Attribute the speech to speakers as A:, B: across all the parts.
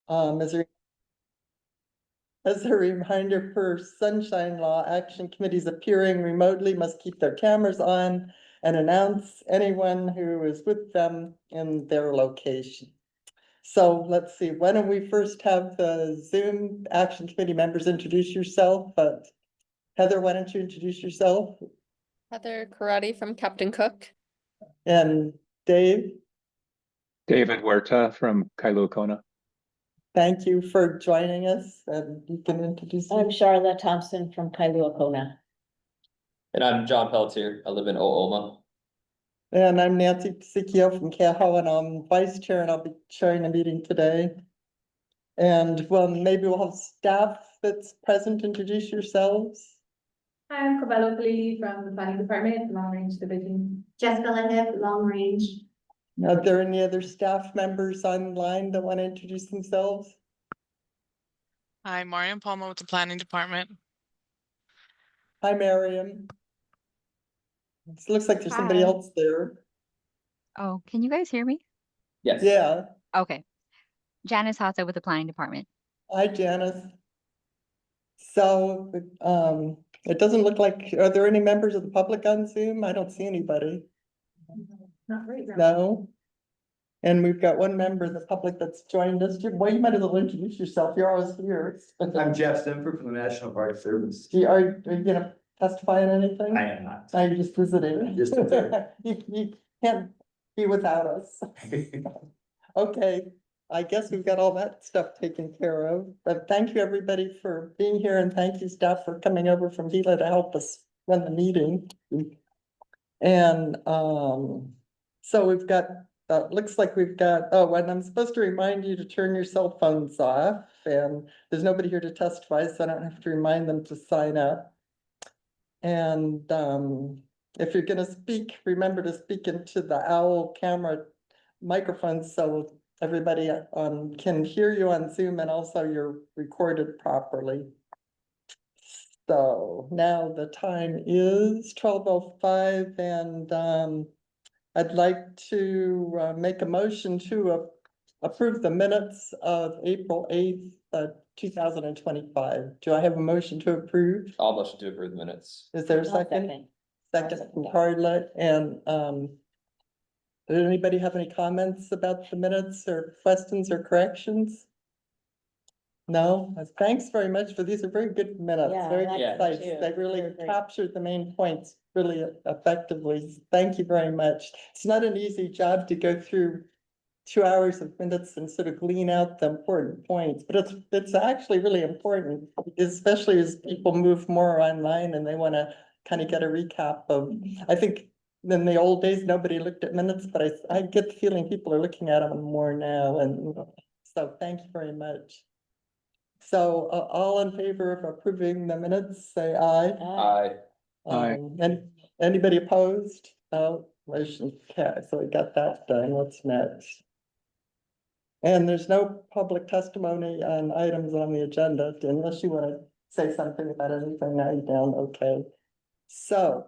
A: As a reminder, per Sunshine Law, action committees appearing remotely must keep their cameras on and announce anyone who is with them in their location. So let's see, why don't we first have the Zoom action committee members introduce yourself? But Heather, why don't you introduce yourself?
B: Heather Karate from Captain Cook.
A: And Dave,
C: David Huerta from Kona.
A: thank you for joining us, and you can introduce.
D: I'm Charlotte Thompson from Kona.
E: And I'm John Pelletier. I live in Oklahoma.
A: And I'm Nancy Pasicchio from Cahoe, and I'm vice chair, and I'll be chairing the meeting today. And well, maybe we'll have staff that's present. Introduce yourselves.
F: Hi, I'm Cabello Palili from the Planning Department, Long Range Division.
G: Jessica Lehip, Long Range.
A: Are there any other staff members online that want to introduce themselves?
H: Hi, Mariam Palma with the Planning Department.
A: Hi, Miriam. It looks like there's somebody
I: Hi.
A: else there.
I: Oh, can you guys hear me?
E: Yes.
A: Yeah.
I: Okay. Janice Hata with the Planning Department.
A: Hi, Janice. So, it doesn't look like, are there any members of the public on Zoom? I don't see anybody.
F: Not right now.
A: No. And we've got one member of the public that's joined us. Well, you might as well introduce yourself. You're always here.
J: I'm Jeff Stemper from the National Park Service.
A: Are you gonna testify on anything?
J: I am not.
A: I'm just visiting.
J: Just observing.
A: You can't be without us. Okay, I guess we've got all that stuff taken care of. But thank you, everybody, for being here, and thank you, staff, for coming over from Gila to help us run the meeting. And so we've got, looks like we've got, oh, and I'm supposed to remind you to turn your cell phones off, and there's nobody here to testify, so I don't have to remind them to sign up. And if you're gonna speak, remember to speak into the OWL camera microphone so everybody can hear you on Zoom, and also you're recorded properly. So now the time is 12:05, and I'd like to make a motion to approve the minutes of April 8th, 2025. Do I have a motion to approve?
E: I'll motion to approve the minutes.
A: Is there a second? Second from Carla, and did anybody have any comments about the minutes or questions or corrections? No, thanks very much for these are very good minutes,
D: Yeah,
A: very
E: Yeah.
A: concise.
D: too.
A: They really
D: They're great.
A: captured the main points really effectively. Thank you very much. It's not an easy job to go through 2 hours of minutes and sort of glean out the important points, but it's actually really important, especially as people move more online and they want to kind of get a recap of, I think in the old days, nobody looked at minutes, but I get the feeling people are looking at them more now, and so thank you very much. So all in favor of approving the minutes, say aye.
E: Aye.
C: Aye.
A: And anybody opposed? No, motion carries. So we got that done. What's next? And there's no public testimony on items on the agenda unless you want to say something about anything now you're down. Okay. So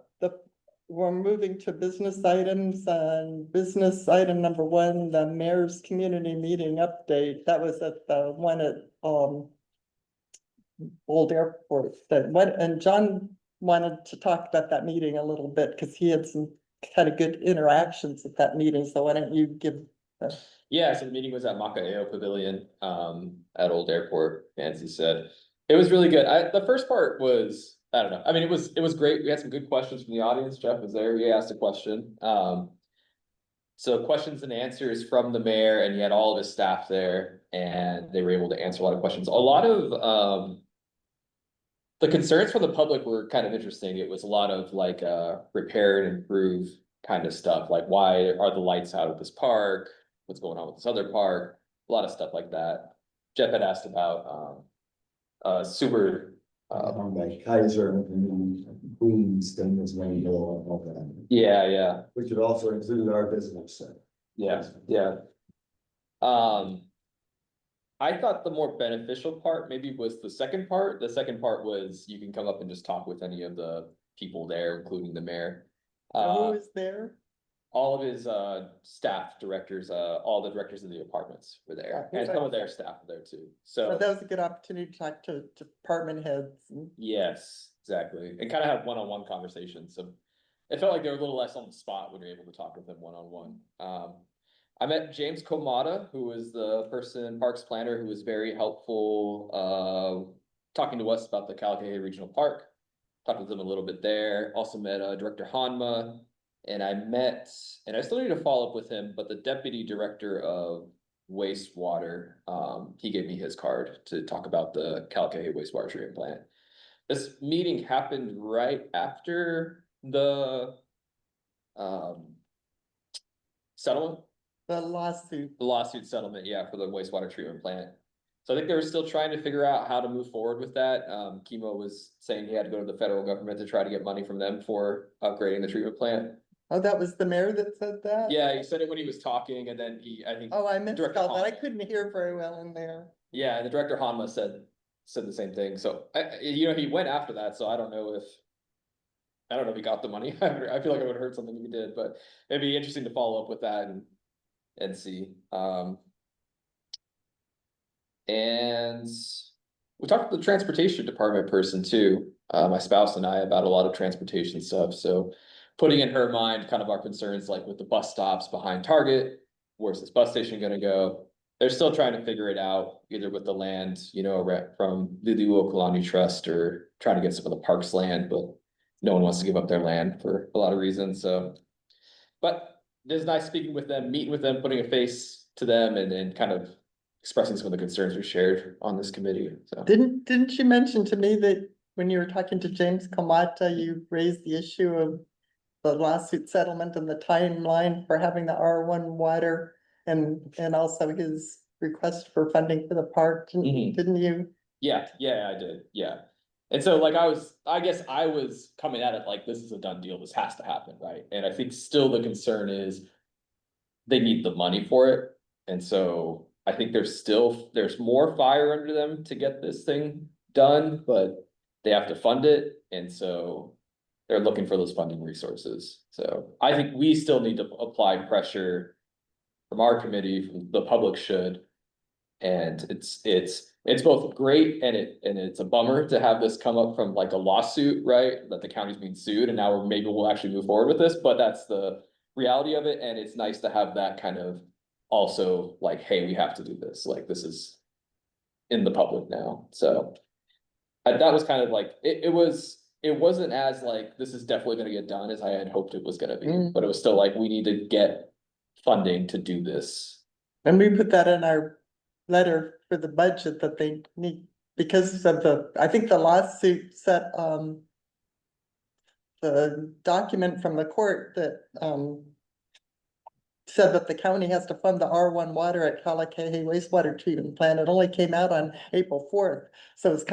A: we're moving to business items, and business item number 1, the mayor's community meeting update. That was at the one at Old Airport. And John wanted to talk about that meeting a little bit because he had some kind of good interactions at that meeting. So why don't you give
E: Yeah, so the meeting was at Maka'eo Pavilion at Old Airport, Nancy said. It was really good. The first part was, I don't know. I mean, it was great. We had some good questions from the audience. Jeff was there. He asked a question. So questions and answers from the mayor, and he had all of his staff there, and they were able to answer a lot of questions. A lot of the concerns from the public were kind of interesting. It was a lot of like repair and improve kind of stuff, like why are the lights out of this park? What's going on with this other park? A lot of stuff like that. Jeff had asked about sewer.
J: Like Kaiser and Queens, then there's one bill and all that,
E: Yeah.
J: which would also include our business.
E: Yeah. I thought the more beneficial part maybe was the second part. The second part was you can come up and just talk with any of the people there, including the mayor.
A: who is there?
E: all of his staff directors, all the directors of the departments were there,
A: Yeah,
E: and some of their staff were there too,
A: So
E: so.
A: that was a good opportunity to talk to department heads.
E: Yes, exactly, and kind of have one-on-one conversations, so. It felt like they were a little less on the spot when you're able to talk with them one-on-one. I met James Komada, who was the person, parks planner, who was very helpful, talking to us about the Kalakaua Regional Park. Talked with them a little bit there, also met Director Hanma, and I still need to follow up with him, but the Deputy Director of Wastewater, he gave me his card to talk about the Kalakaua wastewater treatment plant. This meeting happened right after the settlement,
A: The lawsuit.
E: the lawsuit settlement, yeah, for the wastewater treatment plant. So I think they were still trying to figure out how to move forward with that. Kimo was saying he had to go to the federal government to try to get money from them for upgrading the treatment plant.
A: Oh, that was the mayor that said that?
E: Yeah, he said it when he was talking, and then I think,
A: Oh, I missed
E: Director
A: all that. I
E: Hanma.
A: couldn't hear very well in there.
E: yeah, the Director Hanma said the same thing, so he went after that, so I don't know if he got the money. I feel like I would have heard something if he did, but it'd be interesting to follow up with that and see. And we talked to the transportation department person too, my spouse and I, about a lot of transportation stuff, so. Putting in her mind kind of our concerns, like with the bus stops behind Target, where's this bus station gonna go? They're still trying to figure it out, either with the land, from the Kalani Trust, or trying to get some of the parks land, but. No one wants to give up their land for a lot of reasons, so. But it is nice speaking with them, meeting with them, putting a face to them, and kind of expressing some of the concerns we shared on this committee, so.
A: Didn't you mention to me that when you were talking to James Kamata, you raised the issue of the lawsuit settlement and the timeline for having the R1 water and also his request for funding for the park, didn't you?
E: Yeah, I did, yeah. And so like I guess I was coming at it like, this is a done deal, this has to happen, right? And I think still the concern is. They need the money for it, and so I think there's more fire under them to get this thing done, but they have to fund it, and so. They're looking for those funding resources, so I think we still need to apply pressure. From our committee, from the public should. And it's both great and it's a bummer to have this come up from like a lawsuit, right? That the county's being sued, and now maybe we'll actually move forward with this, but that's the reality of it, and it's nice to have that kind of. Also, like, hey, we have to do this, like, this is. In the public now, so. That was kind of like, it wasn't as like, this is definitely gonna get done as I had hoped it was gonna be, but it was still like, we need to get. Funding to do this.
A: And we put that in our letter for the budget that they need, because of I think the lawsuit set, the document from the court that, said that the county has to fund the R1 water at Kalakaua wastewater treatment plant. It only came out on April 4th, so it's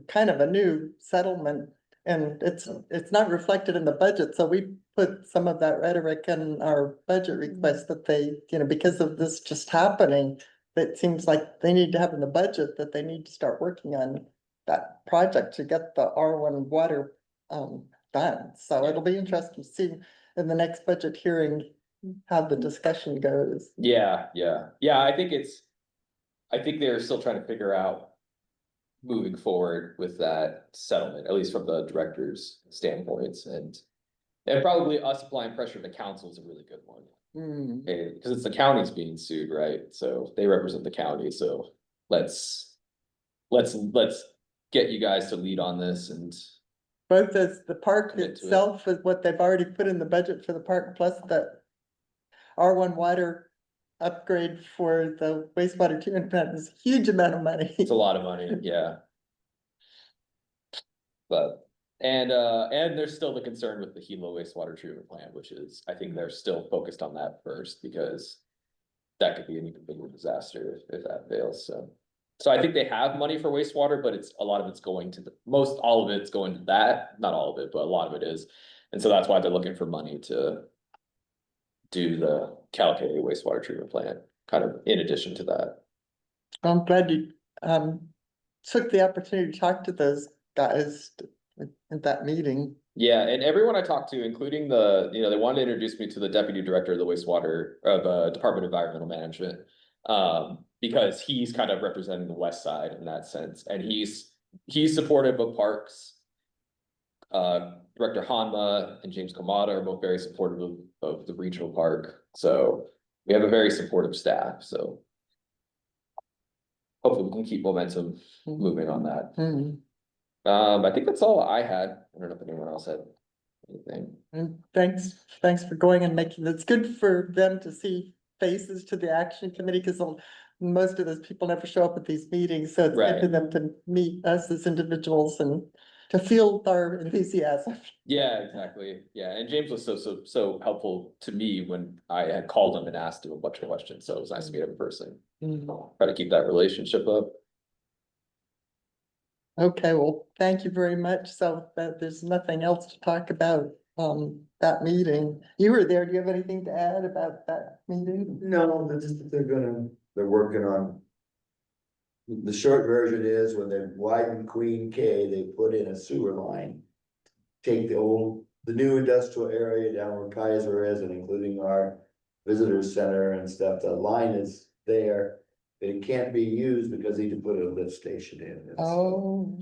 A: kind of a new settlement. And it's not reflected in the budget, so we put some of that rhetoric in our budget request that they, because of this just happening. It seems like they need to have in the budget that they need to start working on that project to get the R1 water done. So it'll be interesting to see in the next budget hearing how the discussion goes.
E: Yeah, I think they're still trying to figure out. Moving forward with that settlement, at least from the director's standpoints, and probably us applying pressure to council is a really good one. Because it's the county's being sued, right? So they represent the county, so let's get you guys to lead on this and.
A: Both as the park
E: Commit to it.
A: itself is what they've already put in the budget for the park, plus the R1 water upgrade for the wastewater treatment plant is a huge amount of money.
E: It's a lot of money, yeah. But, and there's still the concern with the Hilo wastewater treatment plant, which is, I think they're still focused on that first, because. That could be an even bigger disaster if that fails, so. So I think they have money for wastewater, but a lot of it's going to all of it's going to that, not all of it, but a lot of it is. And so that's why they're looking for money to. Do the Kalakaua wastewater treatment plant, kind of in addition to that.
A: I'm glad you took the opportunity to talk to those guys at that meeting.
E: Yeah, and everyone I talked to, including they wanted to introduce me to the deputy director of the Department of Environmental Management. Because he's kind of representing the west side in that sense, and he's supportive of parks. Director Hanma and James Kamada are both very supportive of the regional park, so we have a very supportive staff, so. Hopefully we can keep momentum moving on that. I think that's all I had. I don't know if anyone else had anything.
A: And thanks for going and making, it's good for them to see faces to the action committee, because most of those people never show up at these meetings, so it's good for
E: Right.
A: them to meet us as individuals and to feel our enthusiasm.
E: Yeah, exactly. Yeah, and James was so helpful to me when I had called him and asked him a bunch of questions, so it was nice to meet him in person. Try to keep that relationship up.
A: Okay, well, thank you very much. So there's nothing else to talk about, that meeting. You were there. Do you have anything to add about that meeting?
J: No, they're working on. The short version is when they widen Queen K, they put in a sewer line. Take the new industrial area down where Kaiser is, and including our visitor center and stuff, the line is there. But it can't be used because they need to put a lift station in. And so
A: Oh,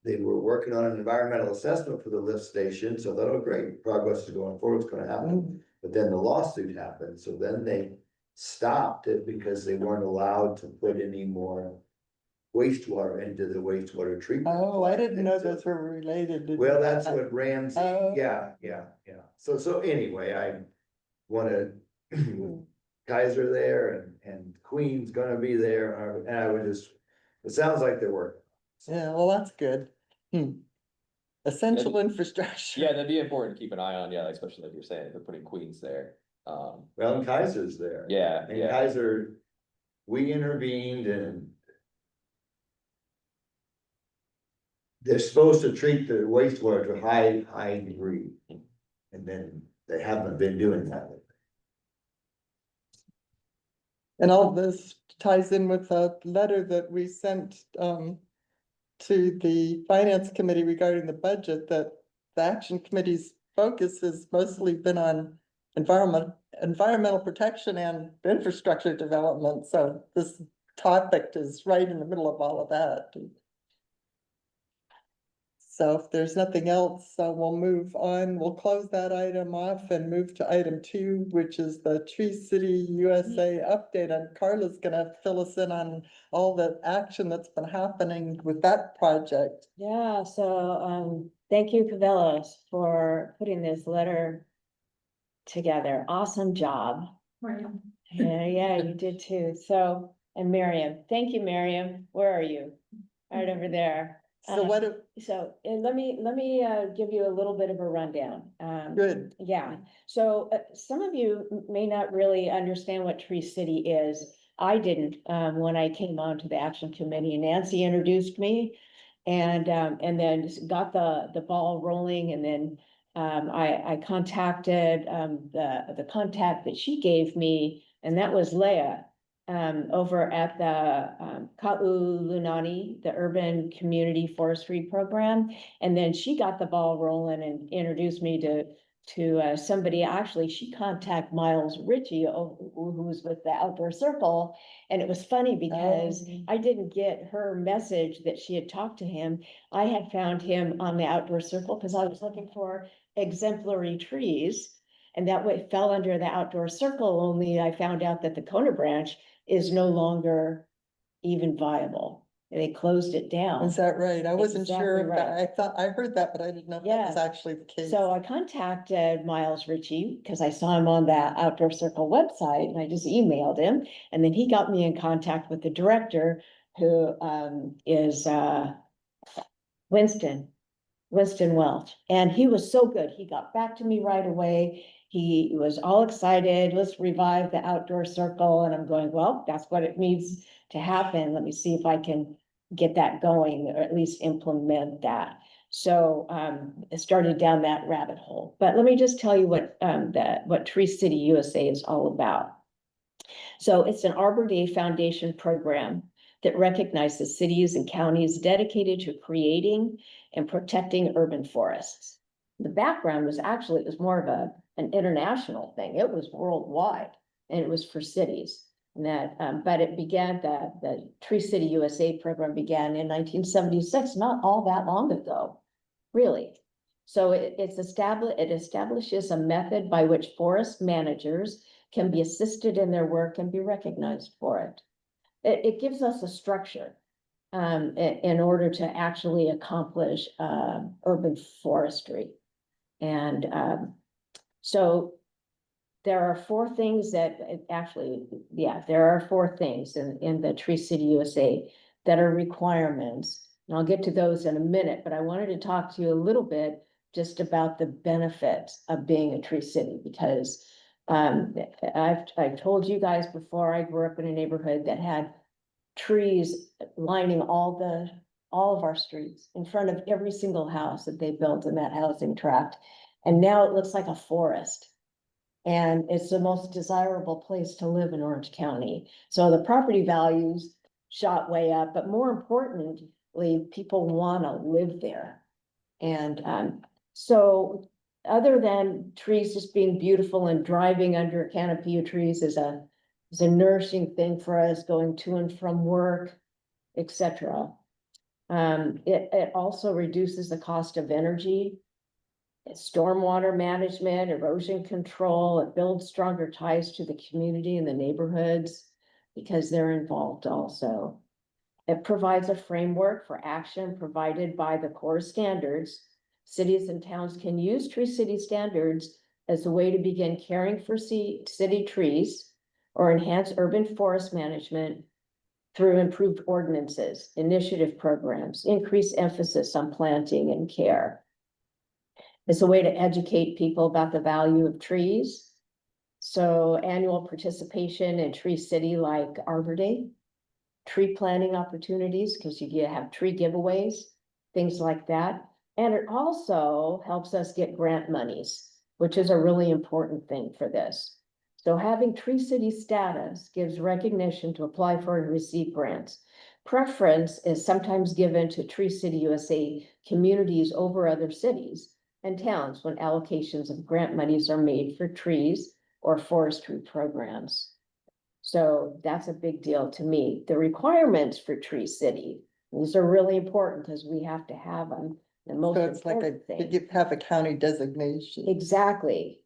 J: they were working on an environmental assessment for the lift station, so that was great, progress is going forward, it's gonna happen. But then the lawsuit happened, so then they stopped it because they weren't allowed to put any more wastewater into the wastewater treatment.
A: oh, I didn't know those were related.
J: Well, that's what Ramsey,
A: Oh.
J: yeah. So anyway, I wanna, Kaiser there and Queen's gonna be there, and I would just, it sounds like they're working.
A: Yeah, well, that's good. Essential infrastructure.
E: Yeah, that'd be important to keep an eye on, yeah, especially like you're saying, if they're putting Queens there.
J: Well, and Kaiser's there.
E: Yeah,
J: And
E: yeah,
J: Kaiser, we intervened and they're supposed to treat the wastewater to high degree. And then they haven't been doing that.
A: And all this ties in with a letter that we sent to the finance committee regarding the budget, that the action committee's focus has mostly been on environmental protection and infrastructure development. So this topic is right in the middle of all of that. So if there's nothing else, we'll move on. We'll close that item off and move to item 2, which is the Tree City USA update. And Carla's gonna fill us in on all the action that's been happening with that project.
D: Yeah, so, thank you, Cavellas, for putting this letter together. Awesome job.
F: Mariam.
D: Yeah, you did too. So, and Miriam, thank you, Miriam. Where are you? Right over there.
A: So what,
D: And let me give you a little bit of a rundown.
A: good,
D: Yeah, so some of you may not really understand what Tree City is. I didn't, when I came on to the action committee. Nancy introduced me. And then got the ball rolling, and then I contacted the contact that she gave me, and that was Leah. Over at the Ka'ulunani, the Urban Community Forestry Program. And then she got the ball rolling and introduced me to somebody. Actually, she contacted Miles Ritchie, who was with the Outdoor Circle. And it was funny because I didn't get her message that she had talked to him. I had found him on the Outdoor Circle because I was looking for exemplary trees. And that way it fell under the Outdoor Circle, only I found out that the Kona branch is no longer even viable. They closed it down.
A: is that right? I wasn't sure
D: Exactly
A: of that.
D: right.
A: I thought, I heard that, but I didn't know if that was
D: Yeah.
A: actually the case.
D: So I contacted Miles Ritchie because I saw him on the Outdoor Circle website, and I just emailed him. And then he got me in contact with the director, who is Winston Welch. And he was so good. He got back to me right away. He was all excited. Let's revive the Outdoor Circle. And I'm going, well, that's what it needs to happen. Let me see if I can get that going, or at least implement that. So it started down that rabbit hole. But let me just tell you what Tree City USA is all about. So it's an Arbor Day Foundation program that recognizes cities and counties dedicated to creating and protecting urban forests. The background was actually, it was more of an international thing. It was worldwide, and it was for cities. And that, but it began, the Tree City USA program began in 1976, not all that long ago, really. So it establishes a method by which forest managers can be assisted in their work and be recognized for it. It gives us a structure in order to actually accomplish urban forestry. And so there are four things that there are four things in the Tree City USA that are requirements. And I'll get to those in a minute, but I wanted to talk to you a little bit just about the benefits of being a tree city, because I've told you guys before, I grew up in a neighborhood that had trees lining all of our streets in front of every single house that they built in that housing tract. And now it looks like a forest. And it's the most desirable place to live in Orange County. So the property values shot way up, but more importantly, people want to live there. And so other than trees just being beautiful and driving under a canopy of trees is a nourishing thing for us going to and from work, etc. It also reduces the cost of energy, stormwater management, erosion control. It builds stronger ties to the community and the neighborhoods because they're involved also. It provides a framework for action provided by the core standards. Cities and towns can use Tree City standards as a way to begin caring for city trees or enhance urban forest management through improved ordinances, initiative programs, increased emphasis on planting and care. It's a way to educate people about the value of trees. So annual participation in Tree City like Arbor Day, tree planting opportunities, because you have tree giveaways, things like that. And it also helps us get grant monies, which is a really important thing for this. So having Tree City status gives recognition to apply for and receive grants. Preference is sometimes given to Tree City USA communities over other cities and towns when allocations of grant monies are made for trees or forestry programs. So that's a big deal to me. The requirements for Tree City, these are really important because we have to have them. The most
A: So it's like
D: important thing.
A: you have a county designation.
D: Exactly.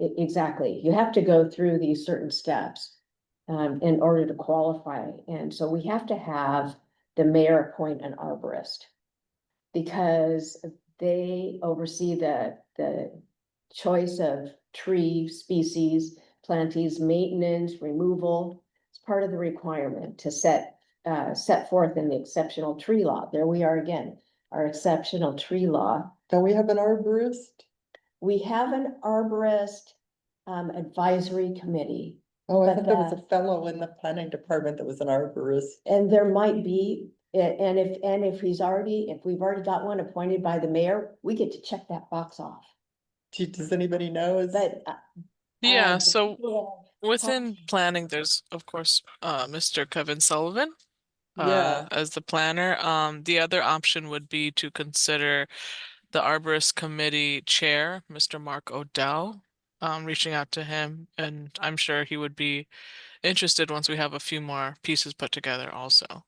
D: Exactly. You have to go through these certain steps in order to qualify. And so we have to have the mayor appoint an arborist because they oversee the choice of tree species, planties, maintenance, removal. It's part of the requirement to set forth in the exceptional tree law. There we are again, our exceptional tree law.
A: Don't we have an arborist?
D: We have an arborist advisory committee.
A: Oh, I
D: But
A: thought there was a fellow in the planning department that was an arborist.
D: And there might be, and if we've already got one appointed by the mayor, we get to check that box off.
A: Does anybody know?
D: But
H: Yeah,
D: the
H: so
D: people
H: within planning, there's of course Mr. Kevin Sullivan
A: Yeah,
H: as the planner. The other option would be to consider the Arborist Committee Chair, Mr. Mark Odell, reaching out to him, and I'm sure he would be interested once we have a few more pieces put together also.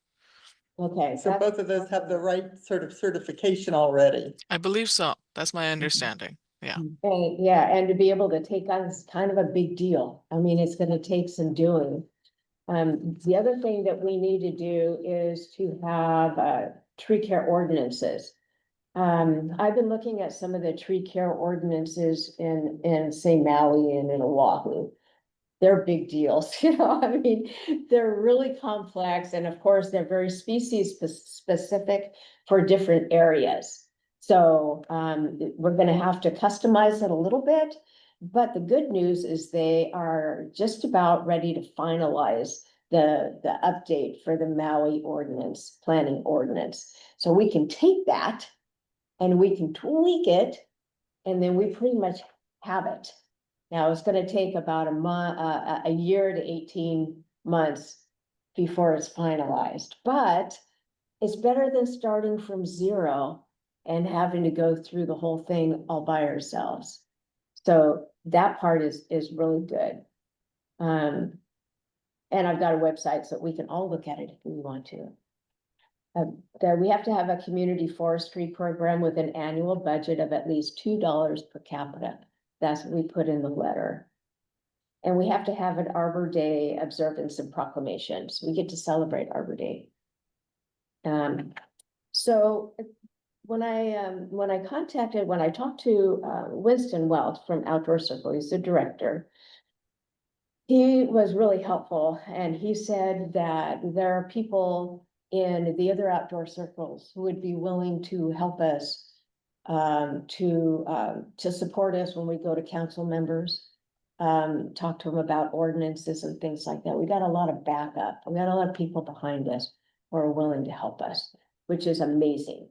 D: Okay.
A: so both of those have the right sort of certification already.
H: I believe so. That's my understanding. Yeah.
D: And to be able to take on is kind of a big deal. I mean, it's gonna take some doing. The other thing that we need to do is to have tree care ordinances. I've been looking at some of the tree care ordinances in say Maui and in Oahu. They're big deals, I mean, they're really complex, and of course, they're very species specific for different areas. So, we're gonna have to customize it a little bit, but the good news is they are just about ready to finalize the update for the Maui ordinance, planning ordinance. So we can take that and we can tweak it, and then we pretty much have it. Now, it's gonna take about a year to 18 months before it's finalized, but it's better than starting from zero and having to go through the whole thing all by ourselves. So that part is really good. And I've got a website so we can all look at it if we want to. That we have to have a community forestry program with an annual budget of at least $2 per capita. That's what we put in the letter. And we have to have an Arbor Day observance and proclamations. We get to celebrate Arbor Day. So when I talked to Winston Welch from Outdoor Circle, he's the director. He was really helpful, and he said that there are people in the other outdoor circles who would be willing to help us to support us when we go to council members, talk to them about ordinances and things like that. We got a lot of backup. We got a lot of people behind us who are willing to help us, which is amazing.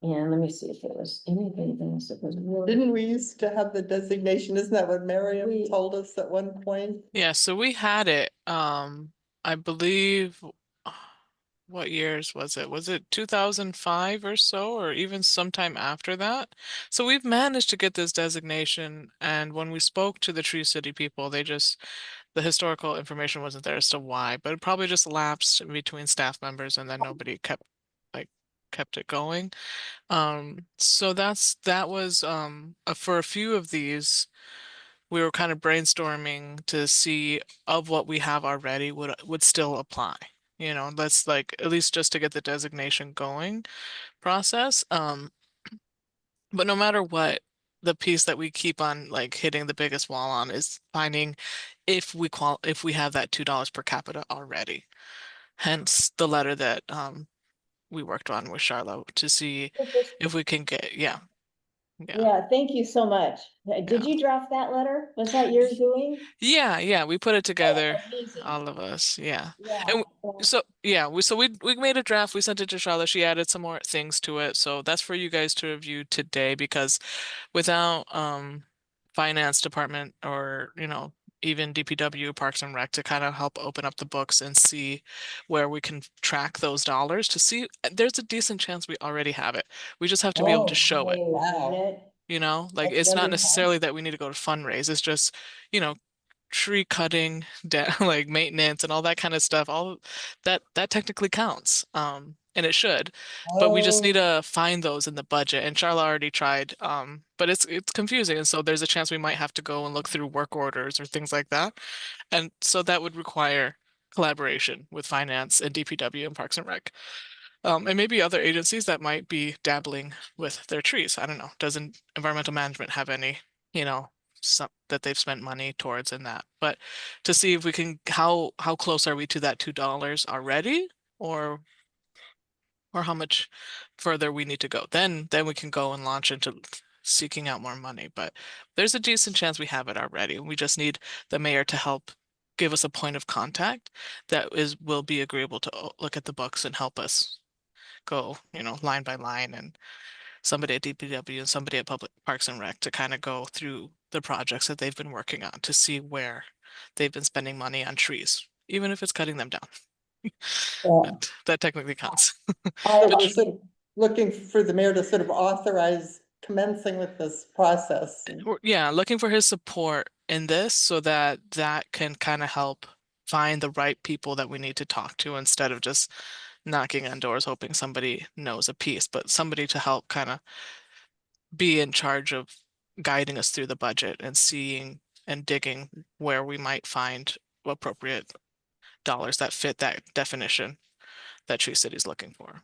D: And let me see if there was anything else that was really.
A: Didn't we used to have the designation? Isn't that what Miriam
D: We-
A: told us at one point?
H: Yeah, so we had it, I believe, what years was it? Was it 2005 or so, or even sometime after that? So we've managed to get this designation, and when we spoke to the Tree City people, the historical information wasn't there as to why, but it probably just lapsed in between staff members, and then nobody kept it going. So that was for a few of these, we were kind of brainstorming to see of what we have already would still apply. You know, let's like at least just to get the designation going process. But no matter what, the piece that we keep on like hitting the biggest wall on is finding if we have that $2 per capita already. Hence the letter that we worked on with Charlotte to see if we can get, yeah.
D: Yeah, thank you so much. Did you draft that letter? Was that your doing?
H: Yeah, we put it together,
D: Amazing.
H: all of us, yeah.
D: Yeah.
H: And so yeah, we made a draft, we sent it to Charlotte, she added some more things to it. So that's for you guys to review today, because without finance department or, even DPW, Parks and Rec to kind of help open up the books and see where we can track those dollars to see, there's a decent chance we already have it. We just have to be able to show it.
A: Wow.
H: Like
A: That's
H: it's not
A: really
H: necessarily that we need to go to fundraise. It's just, tree cutting, like maintenance and all that kind of stuff. All that technically counts. And it should, but we just need to find those in the budget. And Charla already tried, but it's confusing. And so there's a chance we might have to go and look through work orders or things like that. And so that would require collaboration with finance and DPW and Parks and Rec. And maybe other agencies that might be dabbling with their trees. I don't know. Doesn't environmental management have any, some that they've spent money towards in that? But to see if we can, how close are we to that $2 already, or how much further we need to go? Then we can go and launch into seeking out more money. But there's a decent chance we have it already. We just need the mayor to help give us a point of contact that will be agreeable to look at the books and help us go, line by line, and somebody at DPW and somebody at Public Parks and Rec to kind of go through the projects that they've been working on to see where they've been spending money on trees, even if it's cutting them down.
A: Yeah.
H: That technically counts.
A: I was sort of looking for the mayor to sort of authorize commencing with this process.
H: Yeah, looking for his support in this so that can kind of help find the right people that we need to talk to, instead of just knocking on doors hoping somebody knows a piece, but somebody to help kind of be in charge of guiding us through the budget and seeing and digging where we might find appropriate dollars that fit that definition that Tree City's looking for.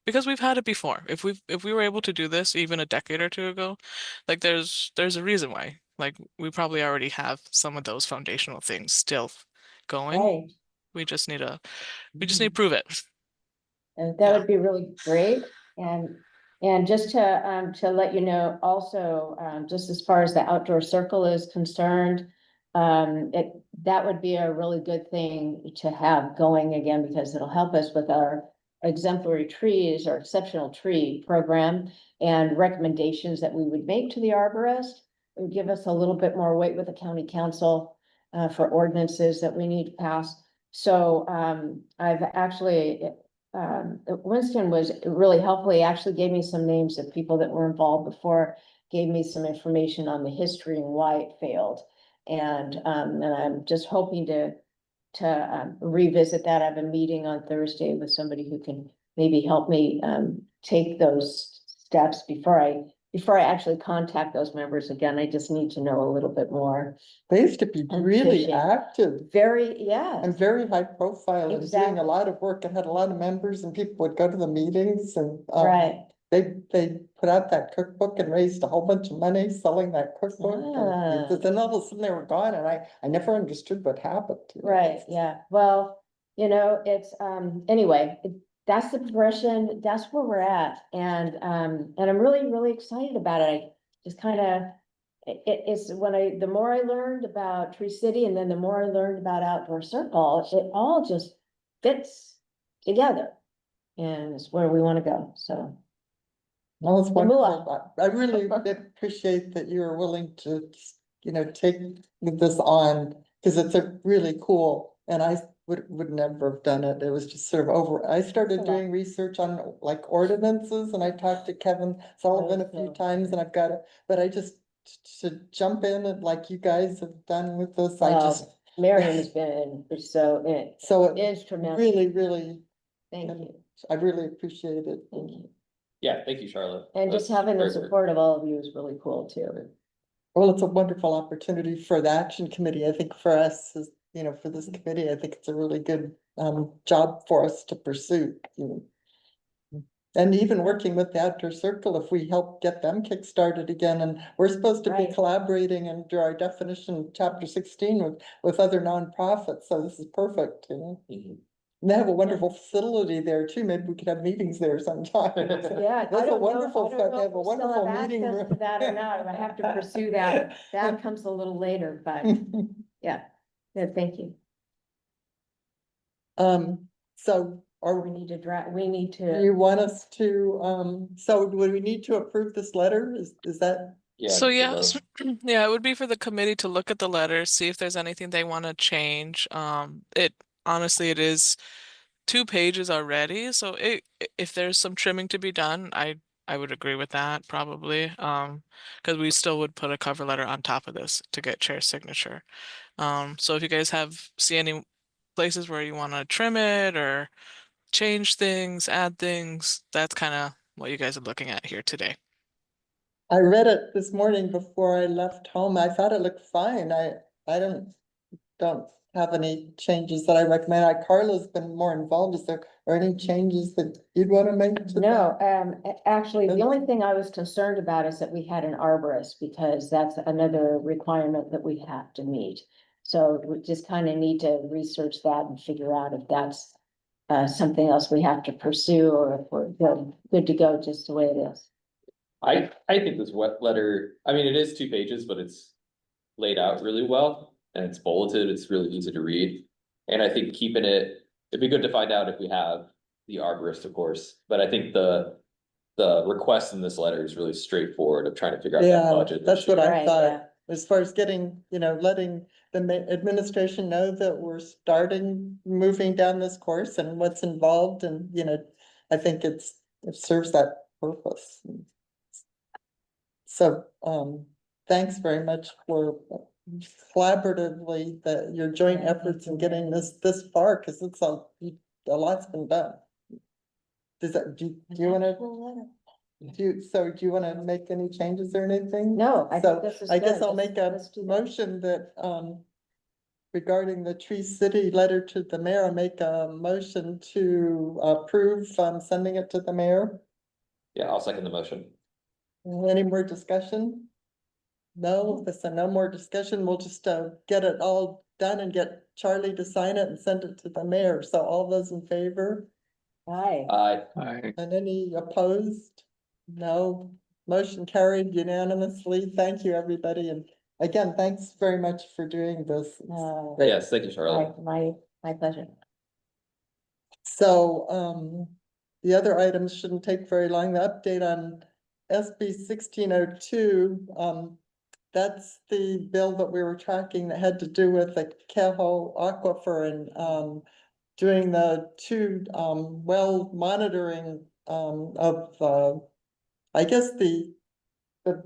H: Because we've had it before. If we were able to do this even a decade or two ago, like there's a reason why. Like we probably already have some of those foundational things still going.
D: Right.
H: We just need to prove it.
D: And that would be really great. And just to let you know, also, just as far as the outdoor circle is concerned, that would be a really good thing to have going again, because it'll help us with our exemplary trees or exceptional tree program and recommendations that we would make to the arborist. It would give us a little bit more weight with the county council for ordinances that we need to pass. So, I've actually, Winston was really helpful. He actually gave me some names of people that were involved before, gave me some information on the history and why it failed. And I'm just hoping to revisit that. I have a meeting on Thursday with somebody who can maybe help me, take those steps before I actually contact those members again. I just need to know a little bit more.
A: They used to be
D: And
A: really
D: fishing.
A: active
D: Very, yeah.
A: and very high profile and doing
D: Exactly.
A: a lot of work and had a lot of members and people would go to the meetings and.
D: Right.
A: They put out that cookbook and raised a whole bunch of money selling that cookbook.
D: Ah.
A: And then all of a sudden they were gone and I never understood what happened. you know.
D: Right, yeah, well, it's, anyway, that's the progression, that's where we're at, and I'm really, really excited about it. I just kind of, it's the more I learned about Tree City, and then the more I learned about Outdoor Circle, it all just fits together. And it's where we want to go, so.
A: Well, it's
D: The moolah.
A: wonderful. I really appreciate that you are willing to, take this on, because it's a really cool, and I would never have done it. It was just sort of I started
D: It's a lot.
A: doing research on like ordinances, and I talked to Kevin Sullivan a few
D: Okay.
A: times, and I've got it, but I just to jump in and like you guys have done with this, I
D: Oh,
A: just,
D: Marion has been so
A: so it
D: instrumental.
A: really,
D: Thank you,
A: I really appreciate it.
D: thank you.
E: Yeah, thank you, Charlotte.
D: And just
E: That's
D: having the
E: great work.
D: support of all of you is really cool too.
A: Well, it's a wonderful opportunity for the action committee. I think for us, as for this committee, I think it's a really good job for us to pursue. And even working with the Outdoor Circle, if we help get them kickstarted again, and we're supposed to be
D: Right.
A: collaborating under our definition, chapter 16 with other nonprofits, so this is perfect,
E: Mhm.
A: And they have a wonderful facility there too. Maybe we could have meetings there sometime.
D: Yeah, I
A: That's a
D: don't know,
A: wonderful,
D: I don't know
A: they have
D: if
A: a
D: we'll still
A: wonderful
D: have
A: meeting
D: access
A: room.
D: to that or not. I have to pursue that. That comes a little later, but yeah, thank you.
A: So
D: We need to
A: do you want us to, so would we need to approve this letter? Is that?
E: Yeah.
H: So
E: just a
H: yeah,
E: vote.
H: yeah, it would be for the committee to look at the letter, see if there's anything they want to change. It honestly, it is 2 pages already, so if there's some trimming to be done, I would agree with that probably. Because we still would put a cover letter on top of this to get chair's signature. So if you guys see any places where you want to trim it or change things, add things, that's kind of what you guys are looking at here today.
A: I read it this morning before I left home. I thought it looked fine. I don't have any changes that I recommend. Carla's been more involved. Is there any changes that you'd want to make to
D: No,
A: that?
D: actually, the only thing I was concerned about is that we had an arborist, because that's another requirement that we have to meet. So we just kind of need to research that and figure out if that's something else we have to pursue, or if we're good to go just the way it is.
E: I think this wet letter, I mean, it is 2 pages, but it's laid out really well and it's bulleted. It's really easy to read. And I think keeping it, it'd be good to find out if we have the arborist, of course, but I think the request in this letter is really straightforward of trying to figure out that
A: Yeah,
E: budget.
A: that's what I
D: Right, yeah.
A: thought, as far as getting, letting the administration know that we're moving down this course and what's involved, and, I think it serves that purpose. So, thanks very much for collaboratively, your joint
D: Yeah,
A: efforts in
D: thank you.
A: getting this far, because it's a lot's been done. Do you wanna? Do you wanna make any changes or anything?
D: No, I
A: So
D: think this is
A: I guess
D: good.
A: I'll make a
D: Let's do that.
A: motion that, regarding the Tree City letter to the mayor, I'll make a motion to approve, sending it to the mayor.
E: Yeah, I'll second the motion.
A: Any more discussion? No, so no more discussion. We'll just, get it all done and get Charlie to sign it and send it to the mayor. So all those in favor?
D: Hi.
A: And any opposed? No, motion carried unanimously. Thank you, everybody. And again, thanks very much for doing this. Great.
E: Yes, thank you, Charlotte.
D: My pleasure.
A: So, the other items shouldn't take very long. The update on SB 1602, that's the bill that we were tracking that had to do with the Keho Aquifer and, doing the two, well monitoring, of, I guess the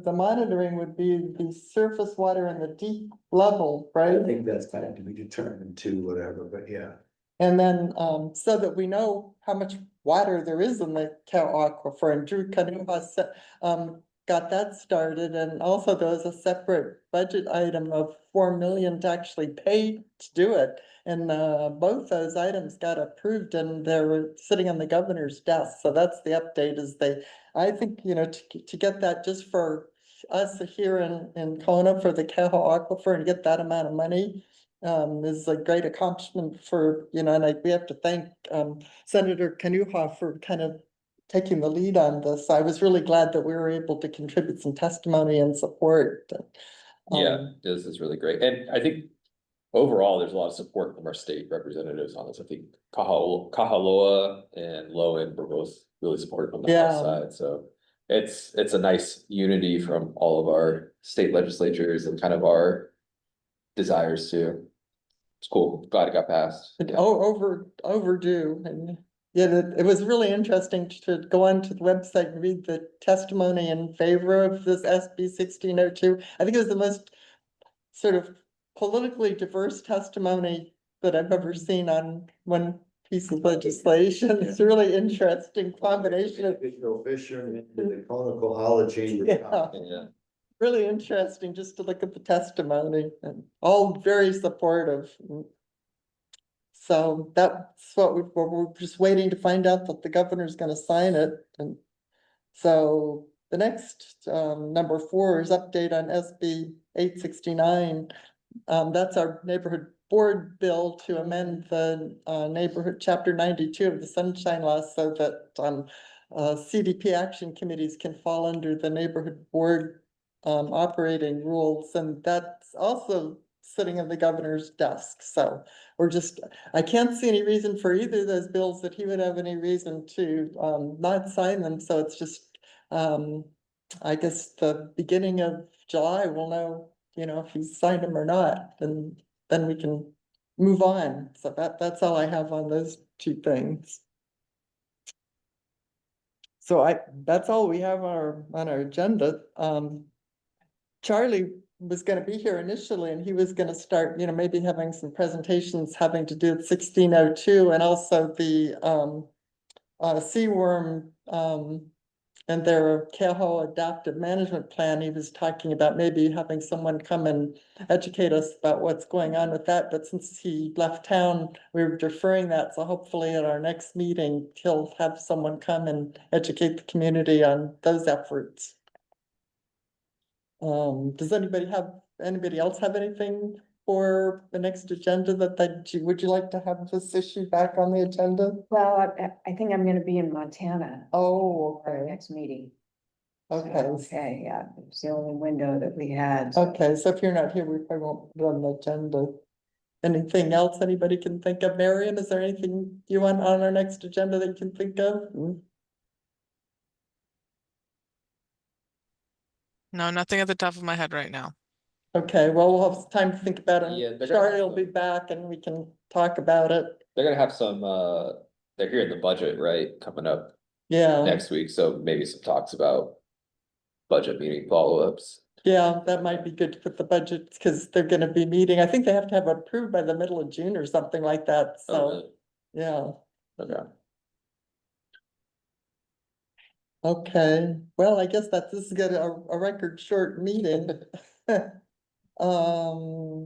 A: monitoring would be the surface water and the deep level,
J: I
A: right?
J: think that's kind of to be determined too, whatever, but yeah.
A: And then, so that we know how much water there is in the Cal Aquifer, and Drew Kanuha got that started, and also there was a separate budget item of 4 million to actually pay to do it. And, both those items got approved and they're sitting on the governor's desk, so that's the update is I think, to get that just for us here in Kona for the Cal Aquifer and get that amount of money is a great accomplishment for, and we have to thank, Senator Kanuha for kind of taking the lead on this. I was really glad that we were able to contribute some testimony and support.
E: Yeah, this is really great. And I think overall, there's a lot of support from our state representatives on this. I think Kahaloa and Lowen were both really supportive on the
A: Yeah.
E: House side, so it's a nice unity from all of our state legislatures and kind of our desires too. It's cool. Glad it got passed.
A: But overdue, and yeah, it was really interesting to go onto the website and read the testimony in favor of this SB 1602. I think it was the most sort of politically diverse testimony that I've ever seen on one piece of legislation. It's a really interesting combination of,
J: Fisher Fisher and the Kona Kohala Chamber.
A: Yeah.
E: Yeah.
A: really interesting just to look at the testimony, and all very supportive. So that's what we're just waiting to find out that the governor's gonna sign it, and so the next, number 4 is update on SB 869. That's our neighborhood board bill to amend the, neighborhood chapter 92 of the Sunshine Law so that, CDP action committees can fall under the neighborhood board, operating rules, and that's also sitting in the governor's desk, so I can't see any reason for either of those bills that he would have any reason to, not sign them, so it's just, I guess the beginning of July, we'll know, if he's signed them or not, and then we can move on. So that's all I have on those 2 things. So that's all we have on our agenda. Charlie was gonna be here initially and he was gonna start, maybe having some presentations having to do with 1602 and also the, Seaworm, and their Keho adaptive management plan. He was talking about maybe having someone come and educate us about what's going on with that, but since he left town, we're deferring that, so hopefully at our next meeting, he'll have someone come and educate the community on those efforts. Does anybody else have anything for the next agenda would you like to have this issue back on the agenda?
D: Well, I think I'm gonna be in Montana
A: Oh,
D: for our
A: okay,
D: next meeting.
A: okay.
D: Okay, yeah, it's the only window that we had. so-
A: Okay, so if you're not here, we probably won't put on the agenda. Anything else anybody can think of? Marion, is there anything you want on our next agenda that you can think of?
H: No, nothing at the top of my head right now.
A: Okay, well, we'll have time to think about
E: Yeah,
A: it.
E: they're gonna
A: Charlie
E: have
A: will be back and we can talk about it.
E: They're gonna have some, they're hearing the budget, right, coming up
A: Yeah,
E: next week, so maybe some talks about budget meeting follow-ups.
A: yeah, that might be good to put the budget, because they're gonna be meeting. I think they have to have it approved by the middle of June or something like that,
E: Oh,
A: so,
E: really?
A: yeah.
E: Okay.
A: Okay, well, I guess this is gonna a record short meeting.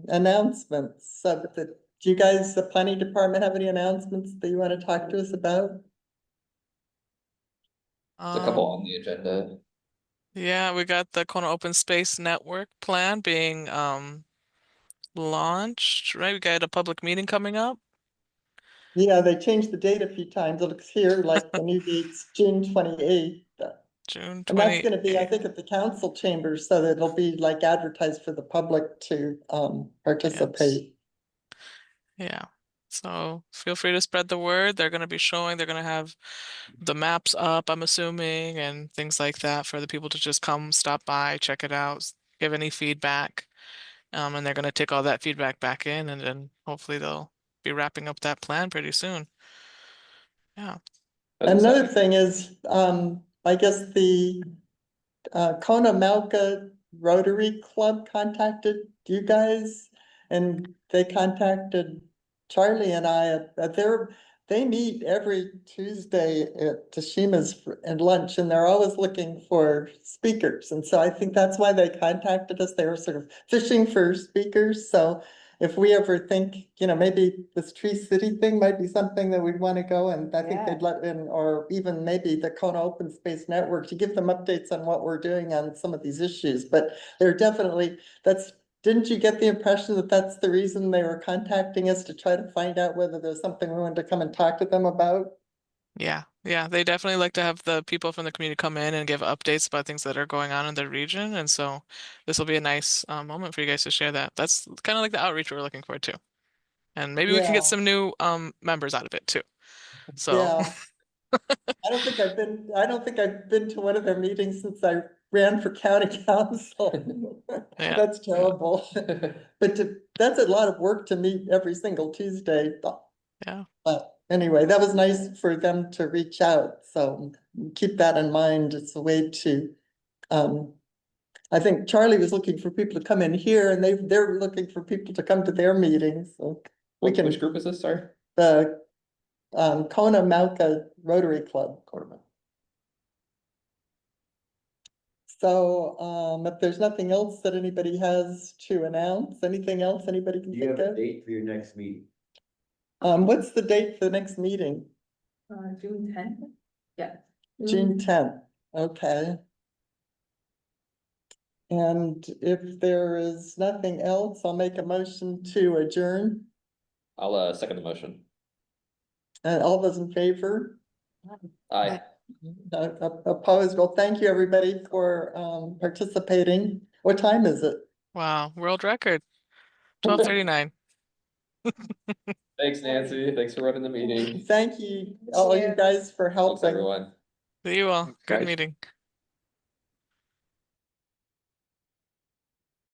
A: Announcements, so do you guys, the planning department, have any announcements that you wanna talk to us about?
E: There's a couple on the agenda.
H: Yeah, we got the Kona Open Space Network plan being launched, right? We got a public meeting coming up.
A: Yeah, they changed the date a few times, it looks here like the new date's June 28th.
H: June
A: And that's gonna be, I
H: 28th.
A: think, at the council chambers, so that it'll be like advertised for the public to participate.
H: Yeah. So feel free to spread the word. They're gonna have the maps up, I'm assuming, and things like that for the people to just come, stop by, check it out, give any feedback. And they're gonna take all that feedback back in, and then hopefully they'll be wrapping up that plan pretty soon. Yeah.
E: That's
A: Another
E: exciting.
A: thing is, I guess the Kona Malka Rotary Club contacted you guys, and they contacted Charlie and I. They meet every Tuesday at Tashima's and lunch, and they're always looking for speakers. And so I think that's why they contacted us. They were sort of fishing for speakers. So if we ever think, maybe this Tree City thing might be something that we'd want to go, and I think
D: Yeah.
A: they'd let in, or even maybe the Kona Open Space Network, to give them updates on what we're doing on some of these issues. But they're definitely, didn't you get the impression that that's the reason they were contacting us, to try to find out whether there's something we wanted to come and talk to them about?
H: Yeah, they definitely like to have the people from the community come in and give updates about things that are going on in the region. And so this will be a nice moment for you guys to share that. That's kind of like the outreach we're looking for too. And maybe we can
A: Yeah.
H: get some new members out of it too. So
A: Yeah. I don't think I've been to one of their meetings since I ran for county council.
H: Yeah,
A: That's terrible. But that's a lot of work to meet every single Tuesday.
H: yeah.
A: But anyway, that was nice for them to reach out. So keep that in mind. It's a way to, I think Charlie was looking for people to come in here, and they're looking for people to come to their meetings. So we can,
E: Which group is this, sorry?
A: the Kona Malka Rotary Club. So, if there's nothing else that anybody has to announce, anything else anybody can
J: Do you have
A: think
J: a
A: of?
J: date for your next meeting?
A: What's the date for the next meeting?
F: June 10th? Yeah.
A: June 10th, okay. And if there is nothing else, I'll make a motion to adjourn.
E: I'll second the motion.
A: And all those in favor?
E: Aye.
A: Opposed? Well, thank you, everybody, for participating. What time is it?
H: Wow, world record. 12:39.
E: Thanks, Nancy. Thanks for running the meeting.
A: Thank you, all you guys, for
E: Thanks,
A: helping.
E: everyone.
H: See you all. Good
C: guys.
H: meeting.